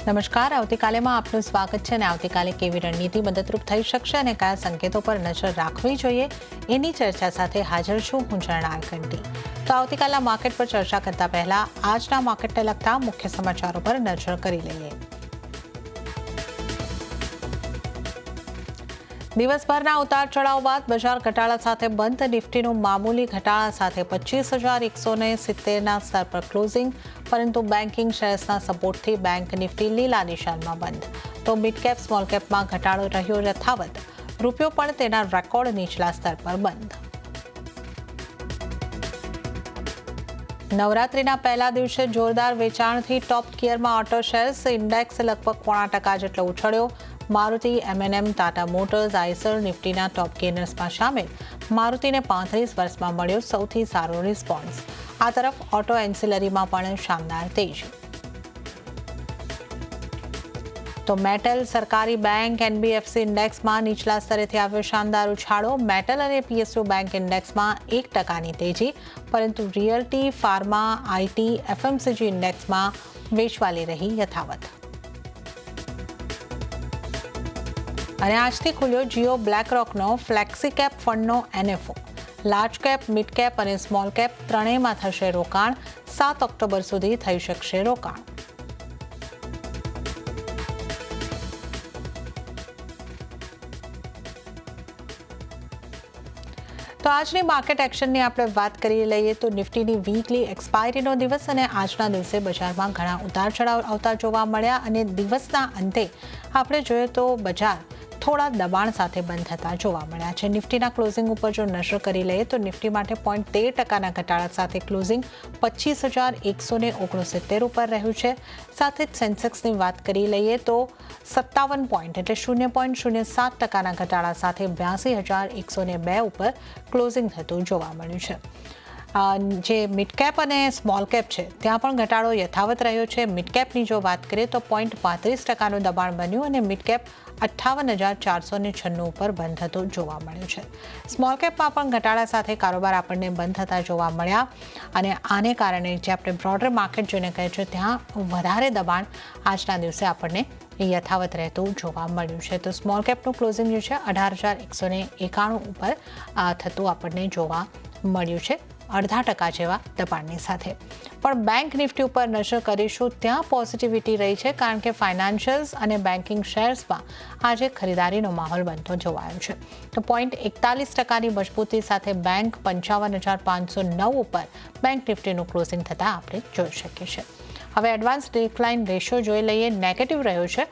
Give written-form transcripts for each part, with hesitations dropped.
નમસ્કાર, આવતીકાલેમાં આપનું સ્વાગત છે અને આવતીકાલે કેવી રણનીતિ મદદરૂપ થઈ શકશે અને કયા સંકેતો પર નજર રાખવી જોઈએ એની ચર્ચા સાથે હાજર છું હું જર્નાલ કંટી। તો આવતીકાલના માર્કેટ પર ચર્ચા કરતા પહેલા આજના માર્કેટને લગતા મુખ્ય સમાચારો પર નજર કરી લઈએ। દિવસભરના ઉતાર ચઢાવ બાદ બજાર ઘટાડા સાથે બંધ। નિફ્ટીનું મામૂલી ઘટાડા સાથે 25,170ના સ્તર પર ક્લોઝિંગ, પરંતુ બેન્કિંગ શેર્સના સપોર્ટથી બેંક નિફ્ટી લીલા નિશાનમાં બંધ। તો મિડ કેપ સ્મોલ કેપમાં ઘટાડો રહ્યો યથાવત। રૂપિયો પણ તેના રેકોર્ડ નીચલા સ્તર પર બંધ। નવરાત્રીના પહેલા દિવસે જોરદાર વેચાણથી ટોપ ગિયરમાં ઓટો શેર્સ। ઇન્ડેક્સ લગભગ 0.5% જેટલો ઉછળ્યો। મારુતિ, M&M, ટાટા મોટર્સ, આઈસર નિફ્ટીના ટોપ ગેનર્સમાં સામેલ। મારુતિને 35 વર્ષમાં મળ્યો સૌથી સારો રિસ્પોન્સ। આ તરફ ઓટો એન્સિલરીમાં પણ શાનદાર તેજી। તો મેટલ, સરકારી બેંક, NBFC ઇન્ડેક્સમાં નીચલા સ્તરેથી આવ્યો શાનદાર ઉછાળો। મેટલ અને PSU બેંક ઇન્ડેક્સમાં 1%ની તેજી, પરંતુ રિયલ્ટી, ફાર્મા, IT, FMCG ઇન્ડેક્સમાં વેચવાલી રહી યથાવત। અને આજથી ખુલ્યો જીઓ બ્લેકરોકનો ફ્લેક્સી કેપ ફંડનો NFO। Large cap, mid cap અને સ્મોલ કેપ ત્રણેયમાં થશે રોકાણ। 7 ઓક્ટોબર સુધી થઈ શકશે રોકાણ। તો આજની માર્કેટ એક્શનની આપણે વાત કરી લઈએ તો નિફ્ટીની વીકલી એક્સપાયરીનો દિવસ અને આજના દિવસે બજારમાં ઘણા ઉતાર ચઢાવ આવતા જોવા મળ્યા અને દિવસના અંતે આપણે જોઈએ તો બજાર થોડા દબાણ સાથે બંધ થતા જોવા મળ્યા છે। નિફ્ટીના ક્લોઝિંગ ઉપર જો નજર કરી લઈએ તો નિફ્ટી માટે 0.13%ના ઘટાડા સાથે ક્લોઝિંગ 25,169 ઉપર રહ્યું છે। સાથે જ સેન્સેક્સની વાત કરી લઈએ તો 57 પોઈન્ટ એટલે 0.07%ના ઘટાડા સાથે 82,102 ઉપર ક્લોઝિંગ થતું જોવા મળ્યું છે। જે મિડ કેપ અને સ્મોલ કેપ છે ત્યાં પણ ઘટાડો યથાવત રહ્યો છે। મિડ કેપની જો વાત કરીએ તો 0.35%નું દબાણ બન્યું અને મિડ કેપ 58,496 ઉપર બંધ થતો જોવા મળ્યું છે। સ્મોલ કેપમાં પણ ઘટાડા સાથે કારોબાર આપણને બંધ થતા જોવા મળ્યા અને આને કારણે જે આપણે બ્રોડર માર્કેટ જોઈને કહે છે ત્યાં વધારે દબાણ આજના દિવસે આપણને યથાવત રહેતું જોવા મળ્યું છે। તો સ્મોલ કેપનું ક્લોઝિંગ જે છે 18,191 ઉપર થતું આપણને જોવા મળ્યું છે, 0.5% જેવા દબાણની સાથે। પણ બેંક નિફ્ટી ઉપર નજર કરીશું ત્યાં પોઝિટિવિટી રહી છે, કારણ કે ફાઇનાન્શિયલ્સ અને બેન્કિંગ શેર્સમાં આજે ખરીદારીનો માહોલ બનતો જોવાયો છે। તો 0.41%ની મજબૂતી સાથે બેંક 55,509 ઉપર બેંક નિફ્ટીનું ક્લોઝિંગ થતાં આપણે જોઈ શકીએ છીએ। હવે એડવાન્સ ડિક્લાઇન રેશિયો જોઈ લઈએ, નેગેટિવ રહ્યો છે।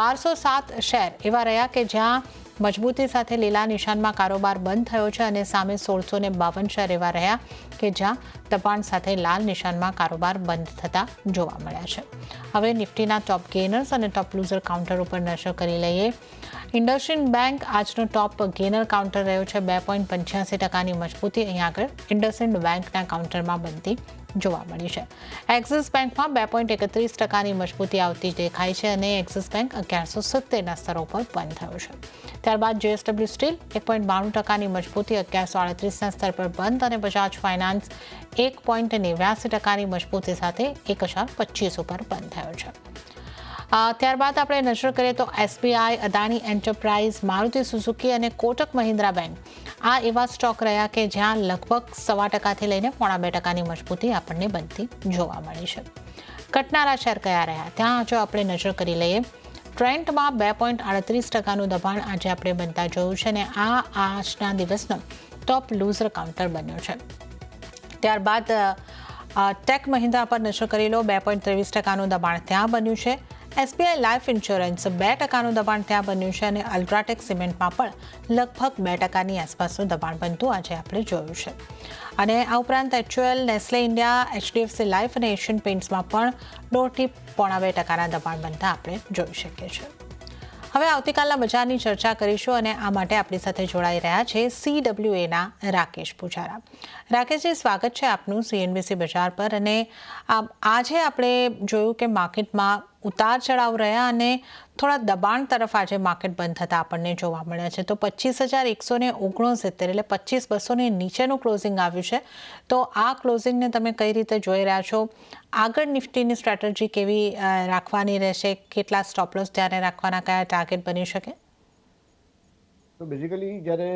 1207 શેર એવા રહ્યા કે જ્યાં મજબૂતી સાથે લીલા નિશાનમાં કારોબાર બંધ થયો છે અને સામે 1652 શેર એવા રહ્યા કે જ્યાં દબાણ સાથે લાલ નિશાનમાં કારોબાર બંધ થતા જોવા મળ્યા છે। હવે નિફ્ટીના ટોપ ગેનર્સ અને ટોપ લૂઝર કાઉન્ટર ઉપર નજર કરી લઈએ। ઇન્ડસઇન્ડ બેંક આજનો ટોપ ગેનર કાઉન્ટર રહ્યો છે, 2.85%ની મજબૂતી અહીંયા આગળ ઇન્ડસઇન્ડ બેંકના કાઉન્ટરમાં બનતી જોવા મળી છે। એક્સિસ બેંકમાં 2.31%ની મજબૂતી આવતી દેખાય છે અને એક્સિસ બેંક 1170ના સ્તરો પર બંધ થયો છે। ત્યારબાદ JSW સ્ટીલ 1.92%ની મજબૂતી 1138ના સ્તર પર બંધ અને બજાજ ફાઇનાન્સ 1.89%ની મજબૂતી સાથે 1025 ઉપર બંધ થયો છે। ત્યારબાદ આપણે નજર કરીએ તો SBI, Adani enterprise, Maruti Suzuki અને કોટક મહિન્દ્રા બેંક આ એવા સ્ટોક રહ્યા કે જ્યાં લગભગ 0.25%થી લઈને 0.5%ની મજબૂતી આપણને બનતી જોવા મળી છે। ઘટનારા શેર કયા રહ્યા ત્યાં જો આપણે નજર કરી લઈએ, ટ્રેન્ટમાં 2.38%નું દબાણ આજે આપણે બનતા જોયું છે અને આ આજના દિવસનો ટોપ લૂઝર કાઉન્ટર બન્યો છે। ત્યારબાદ ટેક મહિન્દ્રા પર નજર કરી લો, 2.23%નું દબાણ ત્યાં બન્યું છે। SBI લાઈફ ઇન્સ્યોરન્સ 2%નું દબાણ ત્યાં બન્યું છે અને અલ્ટ્રાટેક સિમેન્ટમાં પણ લગભગ 2%ની આસપાસનું દબાણ બનતું આજે આપણે જોયું છે। અને આ ઉપરાંત HUL, Nestle India, HDFC life અને એશિયન પેઇન્ટ્સમાં પણ 1.5% થી 0.25%ના દબાણ બનતા આપણે જોઈ શકીએ છીએ। હવે આવતીકાલના બજારની ચર્ચા કરીશું અને આ માટે આપણી સાથે જોડાઈ રહ્યા છે CWAના રાકેશ પૂજારા। રાકેશજી, સ્વાગત છે આપનું CNBC બજાર પર। અને આજે આપણે જોયું કે માર્કેટમાં ઉતાર ચઢાવ રહ્યા અને થોડા દબાણ તરફ આજે માર્કેટ બંધ થતાં આપણને જોવા મળ્યા છે. તો 25,169 એટલે 25,200 નીચેનું ક્લોઝિંગ આવ્યું છે. તો આ ક્લોઝિંગને તમે કઈ રીતે જોઈ રહ્યા છો? આગળ નિફ્ટીની સ્ટ્રેટેજી કેવી રાખવાની રહેશે? કેટલા સ્ટોપ લોસ ધ્યાને રાખવાના, કયા ટાર્ગેટ બની શકે? તો બેઝિકલી જ્યારે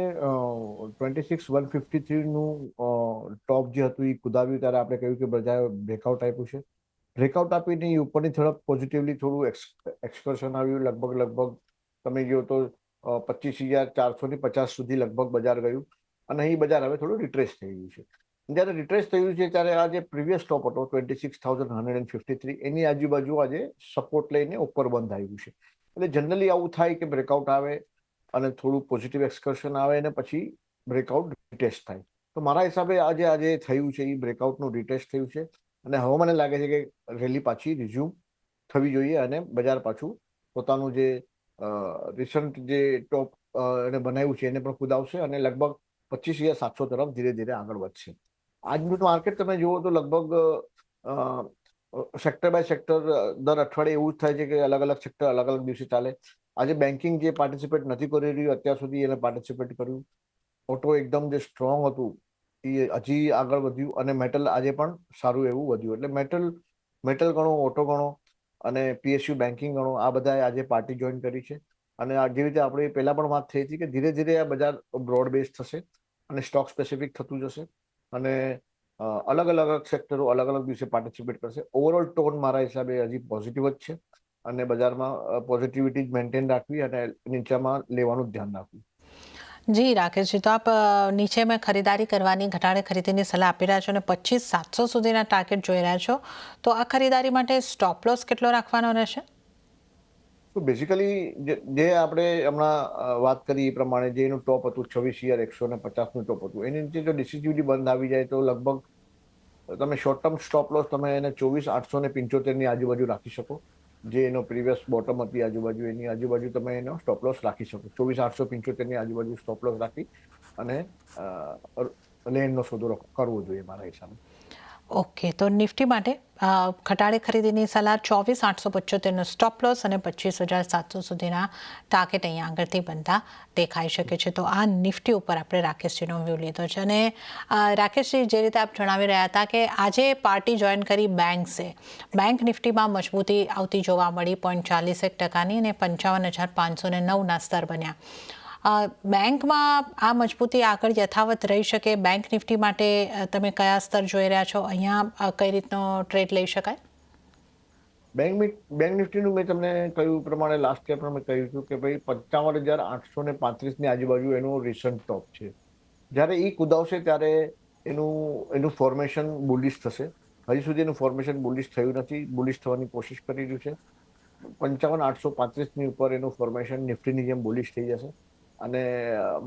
26,153નું ટોપ જે હતું એ કુદાવ્યું ત્યારે આપણે કહ્યું કે બજારે બ્રેકઆઉટ આપ્યું છે. બ્રેકઆઉટ આપીને ઉપરની તરફ પોઝિટિવલી થોડું એક્સકર્શન આવ્યું. લગભગ તમે જો તો 25,450 સુધી લગભગ બજાર ગયું અને અહીં બજાર હવે થોડું રિટ્રેસ થઈ ગયું છે. જ્યારે રિટ્રેસ થયું છે ત્યારે આ જે પ્રીવિયસ ટોપ હતો 26,153 એની આજુબાજુ આજે સપોર્ટ લઈને ઉપર બંધ આવ્યું છે. એટલે જનરલી આવું થાય કે બ્રેકઆઉટ આવે અને થોડું પોઝિટિવ એક્સકર્શન આવે અને પછી બ્રેકઆઉટ રિટેસ્ટ થાય. તો મારા હિસાબે આજે થયું છે એ બ્રેકઆઉટનું રિટેસ્ટ થયું છે અને હવે મને લાગે છે કે રેલી પાછી રિઝ્યુમ થવી જોઈએ અને બજાર પાછું પોતાનું જે રિસન્ટ જે ટોપ એને બનાવ્યું છે એને પણ કુદાવશે અને લગભગ 25,700 તરફ ધીરે ધીરે આગળ વધશે. આજનું માર્કેટ તમે જુઓ તો લગભગ સેક્ટર બાય સેક્ટર દર અઠવાડિયે એવું જ થાય છે કે અલગ અલગ સેક્ટર અલગ અલગ દિવસે ચાલે. આજે બેન્કિંગ જે પાર્ટિસિપેટ નથી કરી રહ્યું અત્યાર સુધી એને પાર્ટિસિપેટ કર્યું. ઓટો એકદમ જે સ્ટ્રોંગ હતું એ હજી આગળ વધ્યું અને મેટલ આજે પણ સારું એવું વધ્યું. એટલે મેટલ ગણો, ઓટો ગણો અને PSU બેન્કિંગ ગણો, આ બધાએ આજે પાર્ટી જોઈન કરી છે. અને જેવી રીતે આપણે પહેલા પણ વાત થઈ હતી કે ધીરે ધીરે આ બજાર બ્રોડ બેઝ થશે અને સ્ટોક સ્પેસિફિક થતું જશે અને અલગ અલગ સેક્ટરો અલગ અલગ દિવસે પાર્ટિસિપેટ કરશે. ઓવરઓલ ટોન મારા હિસાબે હજી પોઝિટિવ જ છે અને બજારમાં પોઝિટિવિટી મેન્ટેન રાખવી અને નીચામાં લેવાનું ધ્યાન રાખવું. જી રાકેશજી, તો આપ નીચે મેં ખરીદારી કરવાની, ઘટાડે ખરીદીની સલાહ આપી રહ્યા છો અને 25,700 સુધીના ટાર્ગેટ જોઈ રહ્યા છો. તો આ ખરીદારી માટે સ્ટોપ લોસ કેટલો રાખવાનો રહેશે? તો બેઝિકલી જે આપણે હમણાં વાત કરી એ પ્રમાણે જે એનું ટોપ હતું 26,150નું ટોપ હતું એની નીચે જો ડિસિઝિવલી બંધ આવી જાય તો લગભગ તમે શોર્ટ ટર્મ સ્ટોપ લોસ તમે એને 24,875ની આજુબાજુ રાખી શકો. જે એનો પ્રીવિયસ બોટમ હતી આજુબાજુ એની આજુબાજુ તમે એનો સ્ટોપ લોસ રાખી શકો. 24,875ની આજુબાજુ સ્ટોપ લોસ રાખી અને લેનનો સોદો કરવો જોઈએ મારા હિસાબે. ઓકે, તો નિફ્ટી માટે ઘટાડે ખરીદીની સલાહ 24,875નો સ્ટોપ લોસ અને 25,700 સુધીના ટાર્ગેટ અહીંયા આગળથી બનતા દેખાઈ શકે છે. તો આ નિફ્ટી ઉપર આપણે રાકેશજીનો વ્યૂ લીધો છે. અને રાકેશજી, જે રીતે આપ જણાવી રહ્યા હતા કે આજે પાર્ટી જોઈન કરી બેંક નિફ્ટીમાં મજબૂતી આવતી જોવા મળી 0.41% અને 55,509ના સ્તર બન્યા. બેંકમાં આ મજબૂતી આગળ યથાવત રહી શકે? બેંક નિફ્ટી માટે તમે કયા સ્તર જોઈ રહ્યા છો? અહીંયા કઈ રીતનો ટ્રેડ લઈ શકાય? બેંક નિફ્ટીનું મેં તમને કહ્યું પ્રમાણે લાસ્ટ યર પણ મેં કહ્યું હતું કે ભાઈ 55,835ની આજુબાજુ એનું રિસન્ટ ટોપ છે. જ્યારે એ કુદાવશે ત્યારે એનું ફોર્મેશન બુલિશ થશે. હજી સુધી એનું ફોર્મેશન બુલિશ થયું નથી. બુલિશ થવાની કોશિશ કરી રહ્યું છે. 55,835ની ઉપર એનું ફોર્મેશન નિફ્ટીની જેમ બુલિશ થઈ જશે અને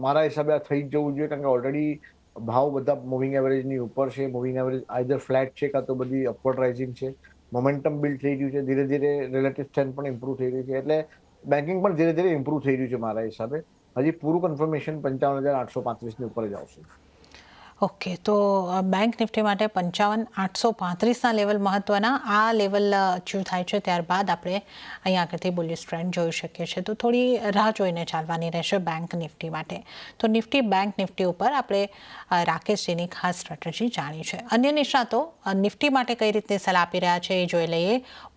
મારા હિસાબે આ થઈ જ જવું જોઈએ કારણ કે ઓલરેડી ભાવ બધા મૂવિંગ એવરેજની ઉપર છે. મૂવિંગ એવરેજ આઈધર ફ્લેટ છે કાં તો બધી અપવર્ડ રાઇઝિંગ છે. મોમેન્ટમ બિલ્ડ થઈ રહ્યું છે. ધીરે ધીરે રિલેટિવ સ્ટ્રેન્થ પણ ઇમ્પ્રૂવ થઈ રહ્યું છે. એટલે બેન્કિંગ પણ ધીરે ધીરે ઇમ્પ્રૂવ થઈ રહ્યું છે મારા હિસાબે. હજી પૂરું કન્ફર્મેશન 55,835ની ઉપર જ આવશે. ઓકે, તો બેંક નિફ્ટી માટે 55,835ના લેવલ મહત્વના. આ લેવલ અચીવ થાય છે ત્યારબાદ આપણે અહીંયા આગળથી બુલિશ ટ્રેન્ડ જોઈ શકીએ છીએ. તો થોડી રાહ જોઈને ચાલવાની રહેશે બેંક નિફ્ટી માટે. તો બેંક નિફ્ટી ઉપર આપણે રાકેશજીની ખાસ સ્ટ્રેટેજી જાણી છે. અન્ય નિષ્ણાતો નિફ્ટી માટે કઈ રીતની સલાહ આપી રહ્યા છે એ જોઈ લઈએ.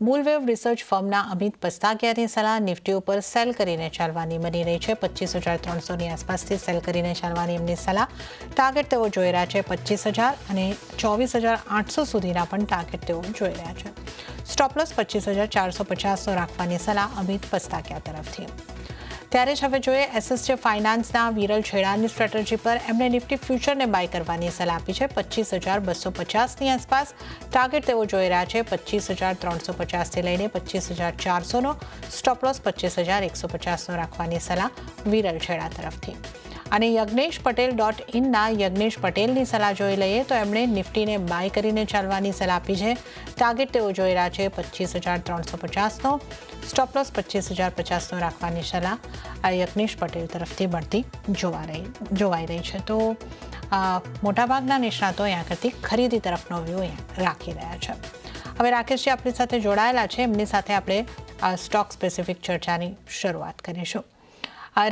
મૂલવેવ રિસર્ચ ફર્મના અમિત પસ્તાકિયાની સલાહ નિફ્ટી ઉપર સેલ કરીને ચાલવાની બની રહી છે. 25,300ની આસપાસથી સેલ કરીને ચાલવાની એમની સલાહ. ટાર્ગેટ તેઓ જોઈ રહ્યા છે 25,000 અને 24,800 સુધીના પણ ટાર્ગેટ તેઓ જોઈ રહ્યા છે. સ્ટોપ લોસ 25,450નો રાખવાની સલાહ અમિત પસ્તાકિયા તરફથી. ત્યારે જ હવે જોઈએ SSJ ફાઇનાન્સના વિરલ છેડાની સ્ટ્રેટેજી પર. એમણે નિફ્ટી ફ્યુચરને બાય કરવાની સલાહ આપી છે 25,250ની આસપાસ. ટાર્ગેટ તેઓ જોઈ રહ્યા છે 25,350થી લઈને 25,400નો. સ્ટોપ લોસ 25,150નો રાખવાની સલાહ વિરલ છેડા તરફથી. અને યજ્ઞેશ પટેલ .inના યજ્ઞેશ પટેલની સલાહ જોઈ લઈએ તો એમણે નિફ્ટીને બાય કરીને ચાલવાની સલાહ આપી છે. ટાર્ગેટ તેઓ જોઈ રહ્યા છે 25,350નો. સ્ટોપ લોસ 25,050નો રાખવાની સલાહ આ યજ્ઞેશ પટેલ તરફથી મળતી જોવાઈ રહી છે. તો મોટાભાગના નિષ્ણાતો અહીંયા કરતી ખરીદી તરફનો વ્યૂ અહીંયા રાખી રહ્યા છે. હવે રાકેશજી આપણી સાથે જોડાયેલા છે, એમની સાથે આપણે સ્ટોક સ્પેસિફિક ચર્ચાની શરૂઆત કરીશું.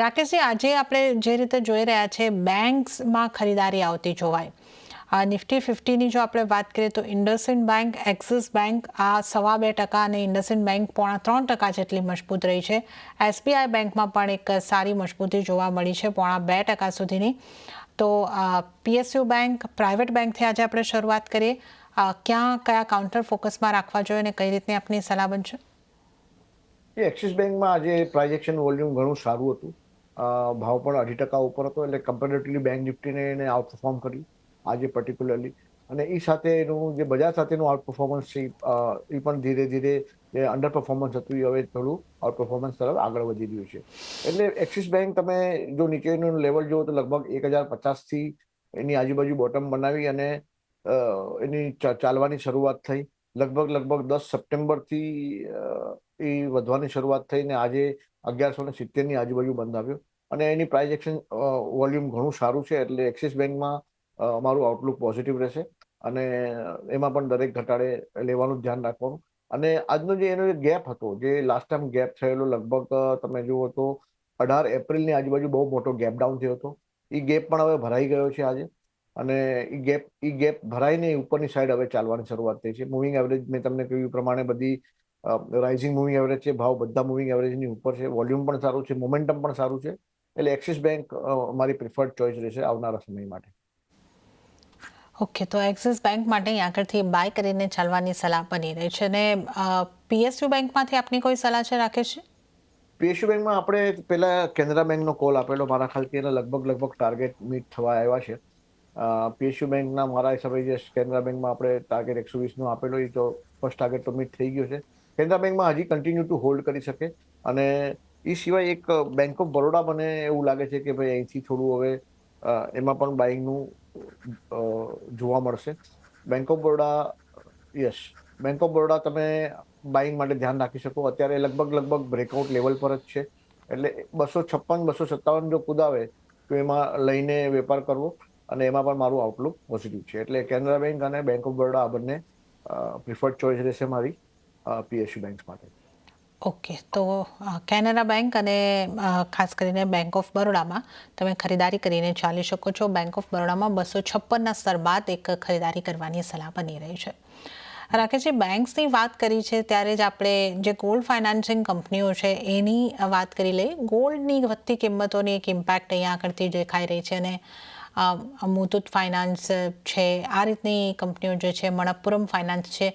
રાકેશજી, આજે આપણે જે રીતે જોઈ રહ્યા છે બેંક્સમાં ખરીદારી આવતી જોવાય. નિફ્ટી 50ની જો આપણે વાત કરીએ તો ઇન્ડસઇન્ડ બેંક, એક્સિસ બેંક આ 2.25% અને ઇન્ડસઇન્ડ બેંક 3.25% જેટલી મજબૂત રહી છે. એસબીઆઈ બેંકમાં પણ એક સારી મજબૂતી જોવા મળી છે 2.5% સુધીની. તો પીએસયુ બેંક, પ્રાઇવેટ બેંકથી આજે આપણે શરૂઆત કરીએ. કયા કાઉન્ટર ફોકસમાં રાખવા જોઈએ અને કઈ રીતની આપની સલાહ બનશે? એક્સિસ બેંકમાં આજે ટ્રાન્ઝેક્શન વોલ્યુમ ઘણું સારું હતું. ભાવ પણ 2.5% ઉપર હતો, એટલે કમ્પેરેટિવલી બેંક નિફ્ટીને એને આઉટ પરફોર્મ કર્યું આજે પર્ટિક્યુલરલી. અને એ સાથે એનું જે બજાર સાથેનું આઉટ પરફોર્મન્સ છે એ પણ ધીરે ધીરે જે અંડર પરફોર્મન્સ હતું એ હવે થોડું આઉટ પરફોર્મન્સ તરફ આગળ વધી રહ્યું છે. એટલે એક્સિસ બેંક તમે જો નીચેનું લેવલ જુઓ તો લગભગ 1050થી એની આજુબાજુ બોટમ બનાવી અને એની ચાલવાની શરૂઆત થઈ. લગભગ 10 સપ્ટેમ્બરથી એ વધવાની શરૂઆત થઈ ને આજે 1170ની આજુબાજુ બંધ આવ્યો. અને એની પ્રાઇસ એક્શન વોલ્યુમ ઘણું સારું છે, એટલે એક્સિસ બેંકમાં અમારું આઉટલુક પોઝિટિવ રહેશે. અને એમાં પણ દરેક ઘટાડે લેવાનું ધ્યાન રાખવાનું. અને આજનો જે એનો ગેપ હતો, જે લાસ્ટ ટાઈમ ગેપ થયેલો લગભગ તમે જુઓ તો 18 એપ્રિલની આજુબાજુ બહુ મોટો ગેપ ડાઉન થયો હતો. એ ગેપ પણ હવે ભરાઈ ગયો છે આજે. અને એ ગેપ ભરાઈને ઉપરની સાઈડ હવે ચાલવાની શરૂઆત થઈ છે. મૂવિંગ એવરેજ મેં તમને કહ્યું પ્રમાણે બધી રાઇઝિંગ મૂવિંગ એવરેજ છે, ભાવ બધા મૂવિંગ એવરેજની ઉપર છે, વોલ્યુમ પણ સારું છે, મોમેન્ટમ પણ સારું છે. એટલે એક્સિસ બેંક મારી પ્રિફર્ડ ચોઇસ રહેશે આવનારા સમય માટે. ઓકે, તો એક્સિસ બેંક માટે આગળથી બાય કરીને ચાલવાની સલાહ બની રહી છે. અને પીએસયુ બેંકમાંથી આપની કોઈ સલાહ છે રાકેશજી? પીએસયુ બેંકમાં આપણે પહેલા કેનરા બેંકનો કોલ આપેલો, મારા ખ્યાલથી એના લગભગ ટાર્ગેટ મીટ થવા આવ્યા છે. પીએસયુ બેંકના મારા હિસાબે જે કેનરા બેંકમાં આપણે ટાર્ગેટ 120નો આપેલો એ તો ફર્સ્ટ ટાર્ગેટ તો મીટ થઈ ગયો છે. કેનરા બેંકમાં હજી કન્ટિન્યુ ટુ હોલ્ડ કરી શકે. અને એ સિવાય એક બેંક ઓફ બરોડા મને એવું લાગે છે કે ભાઈ અહીંથી થોડું હવે એમાં પણ બાઇંગનું જોવા મળશે. બેંક ઓફ બરોડા તમે બાઇંગ માટે ધ્યાન રાખી શકો. અત્યારે લગભગ બ્રેકઆઉટ લેવલ પર જ છે. એટલે 256, 257 જો કુદાવે તો એમાં લઈને વેપાર કરવો. અને એમાં પણ મારું આઉટલુક પોઝિટિવ છે. એટલે કેનરા બેંક અને બેંક ઓફ બરોડા આ બંને પ્રિફર્ડ ચોઇસ રહેશે મારી પીએસયુ બેંક માટે. ઓકે, તો કેનરા બેંક અને ખાસ કરીને બેંક ઓફ બરોડામાં તમે ખરીદારી કરીને ચાલી શકો છો. બેંક ઓફ બરોડામાં 256ના સ્તર બાદ એક ખરીદારી કરવાની સલાહ બની રહી છે. રાકેશજી, બેંક્સની વાત કરી છે ત્યારે જ આપણે જે ગોલ્ડ ફાઇનાન્સિંગ કંપનીઓ છે એની વાત કરી લઈએ. ગોલ્ડની વધતી કિંમતોની એક ઇમ્પેક્ટ અહીંયા આગળથી દેખાઈ રહી છે. અને મુથુટ ફાઇનાન્સ છે, આ રીતની કંપનીઓ જે છે, મણપ્પુરમ ફાઇનાન્સ છે,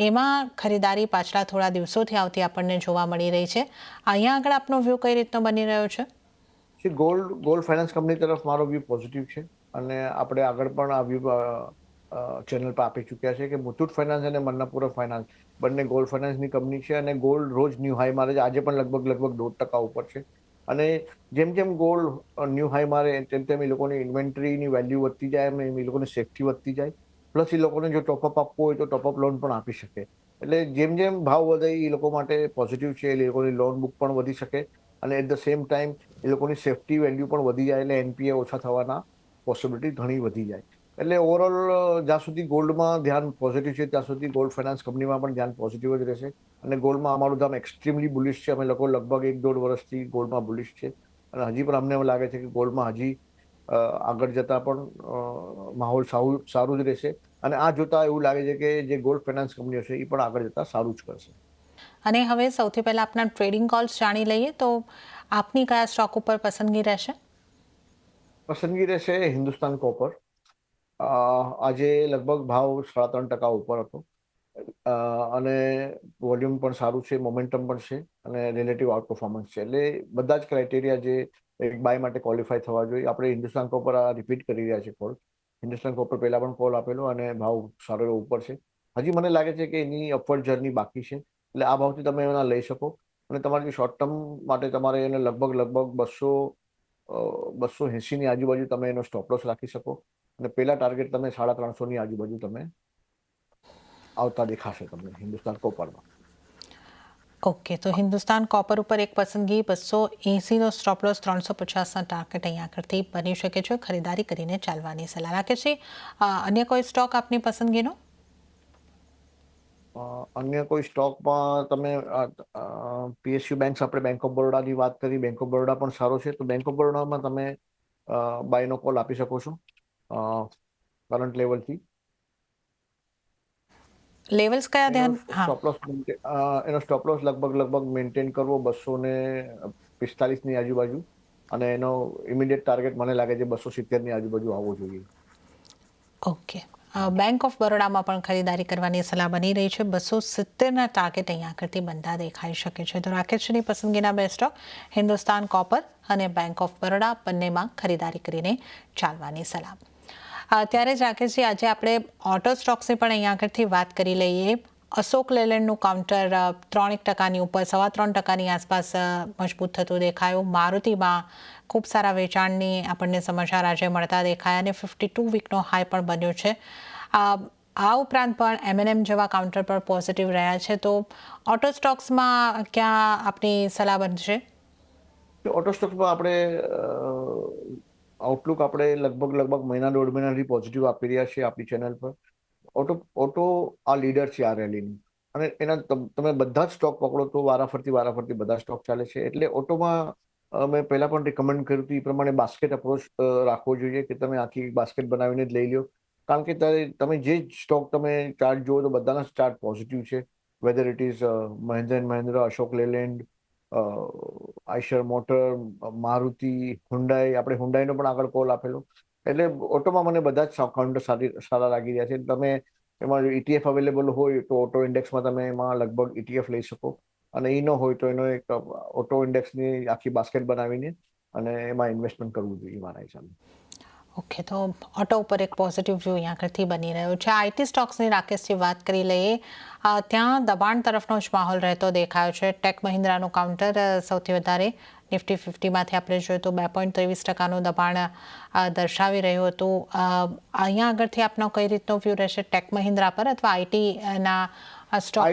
એમાં ખરીદારી પાછલા થોડા દિવસોથી આવતી આપણને જોવા મળી રહી છે. અહીંયા આગળ આપનો વ્યૂ કઈ રીતનો બની રહ્યો છે? ગોલ્ડ ફાઇનાન્સ કંપની તરફ મારો વ્યૂ પોઝિટિવ છે. અને આપણે આગળ પણ આ વ્યૂ ચેનલ પર આપી ચૂક્યા છે કે મુથુટ ફાઇનાન્સ અને મન્નાપુરમ ફાઇનાન્સ બંને ગોલ્ડ ફાઇનાન્સની કંપની છે. અને ગોલ્ડ રોજ ન્યૂ હાઈ મારે છે. આજે પણ લગભગ 1.5% ઉપર છે. અને જેમ ગોલ્ડ ન્યૂ હાઈ મારે તેમ એ લોકોની ઇન્વેન્ટરીની વેલ્યુ વધતી જાય, એમ એ લોકોની સેફટી વધતી જાય. પ્લસ એ લોકોને જો ટોપઅપ આપવો હોય તો ટોપઅપ લોન પણ આપી શકે. એટલે જેમ ભાવ વધે એ લોકો માટે પોઝિટિવ છે. એ લોકોની લોન બુક પણ વધી શકે. અને એટ ધ સેમ ટાઈમ એ લોકોની સેફટી વેલ્યુ પણ વધી જાય. એટલે એનપીએ ઓછા થવાના પોસિબિલિટી ઘણી વધી જાય. એટલે ઓવરઓલ જ્યાં સુધી ગોલ્ડમાં ધ્યાન પોઝિટિવ છે ત્યાં સુધી ગોલ્ડ ફાઇનાન્સ કંપનીમાં પણ ધ્યાન પોઝિટિવ જ રહેશે. અને ગોલ્ડમાં અમારું ધ્યાન એક્સ્ટ્રીમલી બુલિશ છે. અમે લોકો લગભગ 1-1.5 વર્ષથી ગોલ્ડમાં બુલિશ છે. અને હજી પણ અમને એવું લાગે છે કે ગોલ્ડમાં હજી આગળ જતા પણ માહોલ સારું જ રહેશે. અને આ જોતા એવું લાગે છે કે જે ગોલ્ડ ફાઇનાન્સ કંપનીઓ છે એ પણ આગળ જતા સારું જ કરશે. અને હવે સૌથી પહેલા આપના ટ્રેડિંગ કોલ્સ જાણી લઈએ તો આપની કયા સ્ટોક ઉપર પસંદગી રહેશે? પસંદગી રહેશે હિન્દુસ્તાન કોપર. આજે લગભગ ભાવ 3.5% ઉપર હતો. અને વોલ્યુમ પણ સારું છે, મોમેન્ટમ પણ છે, અને રિલેટિવ આઉટ પરફોર્મન્સ છે. એટલે બધા જ ક્રાઇટેરિયા જે એક બાય માટે ક્વોલિફાય થવા જોઈએ. આપણે હિન્દુસ્તાન કોપર રિપીટ કરી રહ્યા છે કોલ. હિન્દુસ્તાન કોપર પહેલા પણ કોલ આપેલો અને ભાવ સારો એવો ઉપર છે. હજી મને લાગે છે કે એની અપવર્ડ જર્ની બાકી છે. એટલે આ ભાવથી તમે એના લઈ શકો. અને તમારે શોર્ટ ટર્મ માટે તમારે એને લગભગ 280ની આજુબાજુ તમે એનો સ્ટોપ લોસ રાખી શકો. અને પહેલા ટાર્ગેટ તમે 350ની આજુબાજુ તમે આવતા દેખાશે તમને હિન્દુસ્તાન કોપરમાં. ઓકે, તો હિન્દુસ્તાન કોપર ઉપર એક પસંદગી 280નો સ્ટોપ લોસ, 350ના ટાર્ગેટ અહીંયા આગળથી બની શકે છે. ખરીદારી કરીને ચાલવાની સલાહ રાખે છે. અન્ય કોઈ સ્ટોક આપની પસંદગીનો? અન્ય કોઈ સ્ટોકમાં તમે પીએસયુ બેંક્સ, આપણે બેંક ઓફ બરોડાની વાત કરી, બેંક ઓફ બરોડા પણ સારો છે, તો બેંક ઓફ બરોડામાં તમે બાયનો કોલ આપી શકો છો કરંટ લેવલથી. લેવલ્સ કયા એનો ધ્યાન? હા, સ્ટોપ લોસ એનો સ્ટોપ લોસ લગભગ મેન્ટેન કરવો 245 ની આજુબાજુ, અને એનો ઇમિડિયેટ ટાર્ગેટ મને લાગે છે 270 ની આજુબાજુ આવવો જોઈએ. ઓકે. બેંક ઓફ બરોડામાં પણ ખરીદારી કરવાની સલાહ બની રહી છે. 270ના ટાર્ગેટ અહીંયા આગળથી બનતા દેખાઈ શકે છે. તો રાકેશની પસંદગીના બે સ્ટોક હિન્દુસ્તાન કોપર અને બેંક ઓફ બરોડા, બંનેમાં ખરીદારી કરીને ચાલવાની સલાહ. ત્યારે જ રાકેશજી, આજે આપણે ઓટો સ્ટોક્સની પણ અહીંયા આગળથી વાત કરી લઈએ. અશોક લેલેન્ડનું કાઉન્ટર 3% ઉપર 3.25%ની આસપાસ મજબૂત થતું દેખાયું. મારુતિમાં ખૂબ સારા વેચાણની આપણને સમાચાર આજે મળતા દેખાયા અને 52 વીકનો હાઈ પણ બન્યો છે. આ ઉપરાંત પણ M&M જેવા કાઉન્ટર પર પોઝિટિવ રહ્યા છે. તો ઓટો સ્ટોક્સમાં ક્યાં આપની સલાહ બનશે? ઓટો સ્ટોક્સમાં આપણે આઉટલુક આપણે લગભગ મહિના 1.5 મહિનાથી પોઝિટિવ આપી રહ્યા છીએ આપણી ચેનલ પર. ઓટો આ લીડર છે આ રેલીનું, અને એના તમે બધા જ સ્ટોક પકડો તો વારાફરતી બધા સ્ટોક ચાલે છે. એટલે ઓટોમાં મેં પહેલા પણ રિકમેન્ડ કર્યું હતું એ પ્રમાણે બાસ્કેટ અપ્રોચ રાખવો જોઈએ, કે તમે આખી બાસ્કેટ બનાવીને જ લઈ લો. કારણ કે તમે જે સ્ટોક તમે ચાર્ટ જુઓ તો બધાના ચાર્ટ પોઝિટિવ છે. Whether it is Mahindra and Mahindra, Ashok Leyland, Eicher motor, Maruti, Hyundai. આપણે હુન્ડાઈનો પણ આગળ કોલ આપેલો. એટલે ઓટોમાં મને બધા જ કાઉન્ટર સારા લાગી રહ્યા છે. તમે એમાં ETF અવેલેબલ હોય તો ઓટો ઇન્ડેક્સમાં તમે એમાં લગભગ ETF લઈ શકો, અને એ ન હોય તો એનો એક ઓટો ઇન્ડેક્સની આખી બાસ્કેટ બનાવીને અને એમાં ઇન્વેસ્ટમેન્ટ કરવું જોઈએ મારા હિસાબે. ઓકે, તો ઓટો ઉપર એક પોઝિટિવ વ્યૂ અહીંયા આગળથી બની રહ્યો છે. આઈટી સ્ટોક્સની રાકેશજી વાત કરી લઈએ. ત્યાં દબાણ તરફનો જ માહોલ રહેતો દેખાયો છે. ટેક મહિન્દ્રાનું કાઉન્ટર સૌથી વધારે નિફ્ટી 50માંથી આપણે જોઈએ તો 2.23%નું દબાણ દર્શાવી રહ્યું હતું. અહીંયા આગળથી આપનો કઈ રીતનો વ્યૂ રહેશે ટેક મહિન્દ્રા પર અથવા આઈટીના સ્ટોક?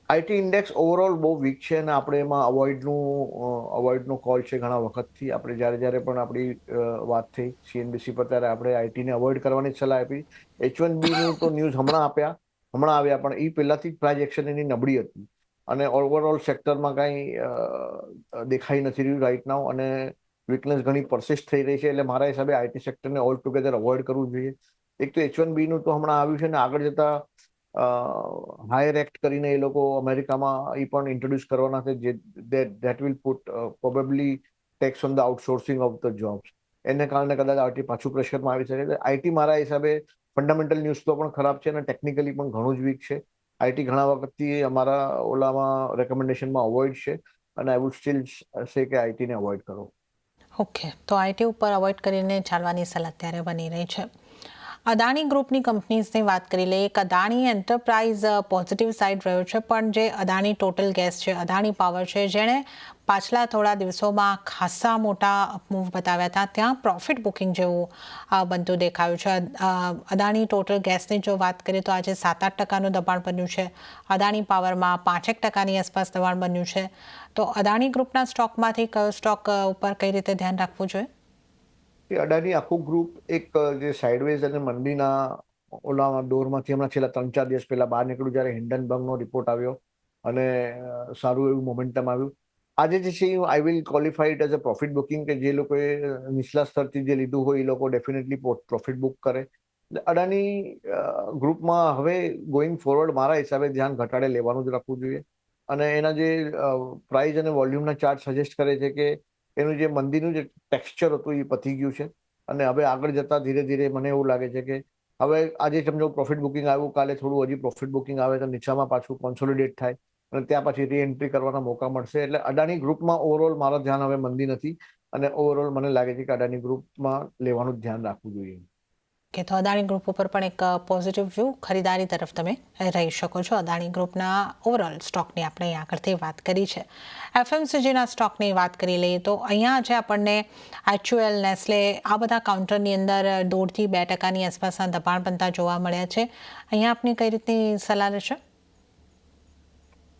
આઈટી ઇન્ડેક્સ ઓવરઓલ બહુ વીક છે, અને આપણે એમાં અવોઇડનો કોલ છે ઘણા વખતથી. આપણે જ્યારે પણ આપણી વાત થઈ CNBC પર, ત્યારે આપણે આઈટીને અવોઇડ કરવાની સલાહ આપી. H1B નું તો ન્યૂઝ હમણાં આવ્યા, પણ એ પહેલાથી જ પ્રાઇસ એક્શન એની નબળી હતી, અને ઓવરઓલ સેક્ટરમાં કાંઈ દેખાઈ નથી રહ્યું રાઇટ નાઉ, અને વીકનેસ ઘણી પરસિસ્ટ થઈ રહી છે. એટલે મારા હિસાબે આઈટી સેક્ટરને ઓલ ટુગેધર અવોઇડ કરવું જોઈએ. એક તો H1B નું તો હમણાં આવ્યું છે, ને આગળ જતા હાયર એક્ટ કરીને એ લોકો અમેરિકામાં એ પણ ઇન્ટ્રોડ્યુસ કરવાના છે, જે that will put probably tax on the outsourcing of the jobs. એને કારણે કદાચ આઈટી પાછું પ્રેશરમાં આવી શકે. આઈટી મારા હિસાબે ફંડામેન્ટલ ન્યૂઝ તો પણ ખરાબ છે, અને ટેકનિકલી પણ ઘણું જ વીક છે. આઈટી ઘણા વખતથી અમારા ઓલામાં રેકમેન્ડેશનમાં અવોઇડ છે, અને આઈ વુડ સ્ટીલ સે કે આઈટીને અવોઇડ કરો. ઓકે, તો આઈટી ઉપર અવોઇડ કરીને ચાલવાની સલાહ અત્યારે બની રહી છે. અદાણી ગ્રુપની કંપનીઝની વાત કરી લઈએ. એક અદાણી એન્ટરપ્રાઇઝ પોઝિટિવ સાઇડ રહ્યો છે, પણ જે અદાણી ટોટલ ગેસ છે, અદાણી પાવર છે, જેણે પાછલા થોડા દિવસોમાં ખાસા મોટા અપમૂવ બતાવ્યા હતા, ત્યાં પ્રોફિટ બુકિંગ જેવું બનતું દેખાયું છે. અદાણી ટોટલ ગેસની જો વાત કરીએ તો આજે 7-8%નું દબાણ બન્યું છે. અદાણી પાવરમાં 5% આસપાસ દબાણ બન્યું છે. તો અદાણી ગ્રુપના સ્ટોકમાંથી કયો સ્ટોક ઉપર કઈ રીતે ધ્યાન રાખવું જોઈએ? અડાની આખું ગ્રુપ એક જે સાઇડવેઝ અને મંદીના ઓલા દોરમાંથી હમણાં છેલ્લા 3-4 દિવસ પહેલા બહાર નીકળ્યું, જ્યારે હિન્ડનબર્ગનો રિપોર્ટ આવ્યો અને સારું એવું મોમેન્ટમ આવ્યું. આજે જે છે I will qualify it as a profit booking, કે જે લોકોએ નીચલા સ્તરથી જે લીધું હોય એ લોકો ડેફિનેટલી પ્રોફિટ બુક કરે. અડાની ગ્રુપમાં હવે ગોઈંગ ફોરવર્ડ મારા હિસાબે ધ્યાન ઘટાડે લેવાનું જ રાખવું જોઈએ. અને એના જે પ્રાઇસ અને વોલ્યુમના ચાર્ટ સજેસ્ટ કરે છે કે એનું જે મંદીનું જે ટેક્સચર હતું એ પતી ગયું છે, અને હવે આગળ જતા ધીરે ધીરે મને એવું લાગે છે કે હવે આજે સમજો પ્રોફિટ બુકિંગ આવ્યું, કાલે થોડું હજી પ્રોફિટ બુકિંગ આવે તો નીચામાં પાછું કોન્સોલિડેટ થાય, અને ત્યાં પછી રીએન્ટ્રી કરવાના મોકા મળશે. એટલે અડાની ગ્રુપમાં ઓવરઓલ મારા ધ્યાન હવે મંદી નથી, અને ઓવરઓલ મને લાગે છે કે અડાની ગ્રુપમાં લેવાનું જ ધ્યાન રાખવું જોઈએ. કે તો અદાણી ગ્રુપ ઉપર પણ એક પોઝિટિવ વ્યૂ ખરીદારી તરફ તમે રહી શકો છો. અદાણી ગ્રુપના ઓવરઓલ સ્ટોકની આપણે અહીંયા આગળથી વાત કરી છે. FMCGના સ્ટોકની વાત કરી લઈએ તો અહીંયા જે આપણને HUL, નેસ્લે આ બધા કાઉન્ટરની અંદર 1.5-2% આસપાસના દબાણ બનતા જોવા મળ્યા છે. અહીંયા આપની કઈ રીતની સલાહ રહેશે?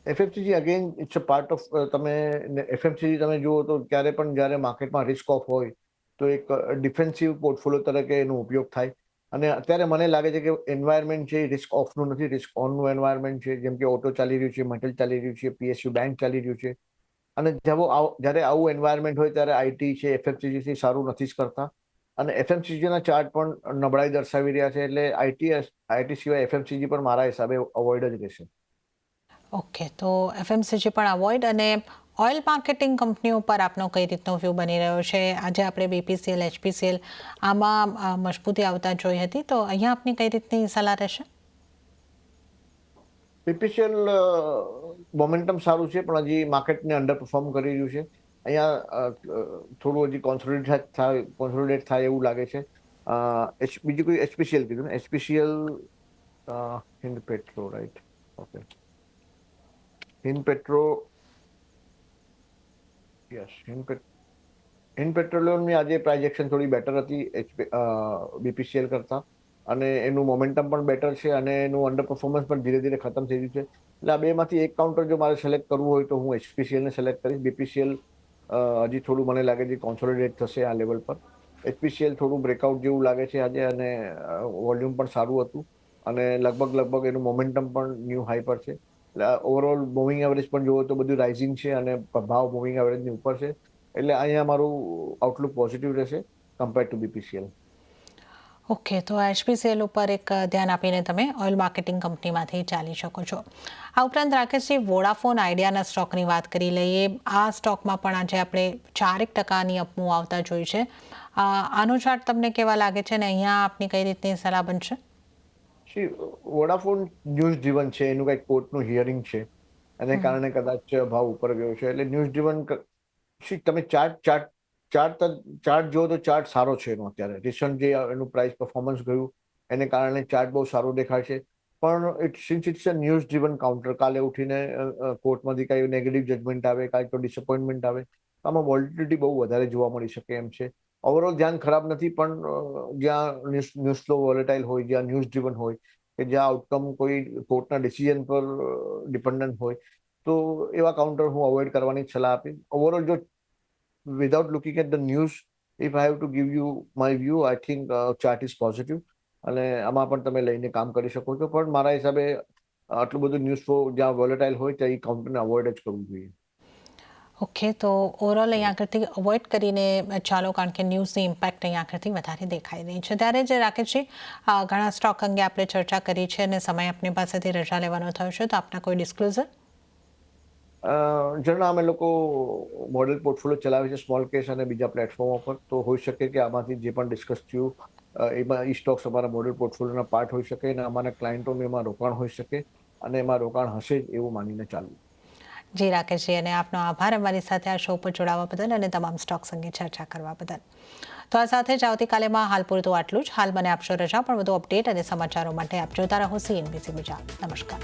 FMCG again it's a part of, તમે FMCG તમે જુઓ તો જ્યારે માર્કેટમાં રિસ્ક ઓફ હોય તો એક ડિફેન્સિવ પોર્ટફોલિયો તરીકે એનો ઉપયોગ થાય. અને અત્યારે મને લાગે છે કે એન્વાયરમેન્ટ છે એ રિસ્ક ઓફનું નથી, રિસ્ક ઓનનું એન્વાયરમેન્ટ છે. જેમ કે ઓટો ચાલી રહ્યું છે, મેટલ ચાલી રહ્યું છે, PSU બેંક ચાલી રહ્યું છે. અને જ્યારે આવું એન્વાયરમેન્ટ હોય ત્યારે આઈટી છે, FMCG સારું નથી જ કરતા. અને FMCG ના ચાર્ટ પણ નબળાઈ દર્શાવી રહ્યા છે. એટલે આઈટી સિવાય FMCG પણ મારા હિસાબે અવોઇડ જ રહેશે. ઓકે, તો એફએમસીજી પણ અવોઇડ. અને ઓઇલ માર્કેટિંગ કંપનીઓ પર આપનો કઈ રીતનો વ્યૂ બની રહ્યો છે? આજે આપણે BPCL, HPCL આમાં મજબૂતી આવતા જોઈ હતી, તો અહીંયા આપની કઈ રીતની સલાહ રહેશે? BPCL મોમેન્ટમ સારું છે, પણ હજી માર્કેટને અંડર પરફોર્મ કરી રહ્યું છે. અહીંયા થોડું હજી કોન્સોલિડેટ થાય એવું લાગે છે. બીજું કોઈ HPCL કીધું ને? HPCL Hind petro, right? Okay, Hind petro, yes, Hind પેટ્રોલિયમની આજે પ્રાઇસ એક્શન થોડી બેટર હતી BPCL કરતા. અને એનું મોમેન્ટમ પણ બેટર છે અને એનું અંડર પરફોર્મન્સ પણ ધીરે ધીરે ખતમ થઈ રહ્યું છે. એટલે આ બેમાંથી એક કાઉન્ટર જો મારે સિલેક્ટ કરવું હોય તો હું HPCL ને સિલેક્ટ કરીશ. BPCL હજી થોડું મને લાગે છે કોન્સોલિડેટ થશે આ લેવલ પર. HPCL થોડું બ્રેકઆઉટ જેવું લાગે છે આજે, અને વોલ્યુમ પણ સારું હતું, અને લગભગ એનું મોમેન્ટમ પણ ન્યૂ હાઈ પર છે. એટલે ઓવરઓલ મૂવિંગ એવરેજ પણ જોવો તો બધું રાઇઝિંગ છે અને ભાવ મૂવિંગ એવરેજની ઉપર છે. એટલે અહીંયા મારું આઉટલુક પોઝિટિવ રહેશે કમ્પેર ટુ BPCL. ઓકે, તો HPCL ઉપર એક ધ્યાન આપીને તમે ઓઇલ માર્કેટિંગ કંપનીમાંથી ચાલી શકો છો. આ ઉપરાંત રાકેશજી, વોડાફોન આઈડિયાના સ્ટોકની વાત કરી લઈએ. આ સ્ટોકમાં પણ આજે આપણે 4% અપમૂવ આવતા જોઈ છે. આનો ચાર્ટ તમને કેવા લાગે છે, અને અહીંયા આપની કઈ રીતની સલાહ બનશે? વોડાફોન ન્યૂઝ ડ્રીવન છે, એનું કંઈક કોર્ટનું હિયરિંગ છે, એને કારણે કદાચ ભાવ ઉપર ગયો છે. એટલે ન્યૂઝ ડ્રીવન તમે ચાર્ટ જો તો ચાર્ટ સારો છે એનો. અત્યારે રિસન્ટ જે એનું પ્રાઇસ પરફોર્મન્સ ગયું એને કારણે ચાર્ટ બહુ સારો દેખાય છે. પણ it's a news driven counter. કાલે ઉઠીને કોર્ટમાંથી કાંઈ નેગેટિવ જજમેન્ટ આવે, કાંઈ તો ડિસઅપોઇન્ટમેન્ટ આવે, આમાં વોલેટિલિટી બહુ વધારે જોવા મળી શકે એમ છે. ઓવરઓલ ધ્યાન ખરાબ નથી, પણ જ્યાં ન્યૂઝ ફ્લો વોલેટાઇલ હોય, જ્યાં ન્યૂઝ ડ્રીવન હોય, કે જ્યાં આઉટકમ કોઈ કોર્ટના ડિસિઝન પર ડિપેન્ડન્ટ હોય, તો એવા કાઉન્ટર હું અવોઇડ કરવાની સલાહ આપીશ. ઓવરઓલ જો without looking at the news, if I have to give you my view, I think chart is positive. અને આમાં પણ તમે લઈને કામ કરી શકો છો. પણ મારા હિસાબે આટલું બધું ન્યૂઝ ફ્લો જ્યાં વોલેટાઇલ હોય ત્યાં એ કાઉન્ટરને અવોઇડ જ કરવું જોઈએ. ઓકે, તો ઓવરઓલ અહીંયા આગળથી અવોઇડ કરીને ચાલો, કારણ કે ન્યૂઝની ઇમ્પેક્ટ અહીંયા આગળથી વધારે દેખાઈ રહી છે. ત્યારે જે રાકેશજી, ઘણા સ્ટોક અંગે આપણે ચર્ચા કરી છે અને સમય આપની પાસેથી રજા લેવાનો થયો છે, તો આપના કોઈ ડિસ્ક્લોઝર? જણા અમે લોકો મોડેલ પોર્ટફોલિયો ચલાવે છે સ્મોલ કેસ અને બીજા પ્લેટફોર્મ પર. તો હોઈ શકે કે આમાંથી જે પણ ડિસ્કસ થયું એમાં સ્ટોક્સ અમારા મોડેલ પોર્ટફોલિયોના પાર્ટ હોઈ શકે, અને અમારા ક્લાયન્ટોને એમાં રોકાણ હોઈ શકે, અને એમાં રોકાણ હશે જ એવું માનીને ચાલવું. જી રાકેશજી, અને આપનો આભાર અમારી સાથે આ શો પર જોડાવા બદલ અને તમામ સ્ટોક્સ અંગે ચર્ચા કરવા બદલ. તો આ સાથે જ આવતીકાલેમાં હાલ પૂરતું આટલું જ. હાલ મને આપશો રજા, પણ વધુ અપડેટ અને સમાચારો માટે આપ જોતા રહો CNBC ગુજરાત. નમસ્કાર.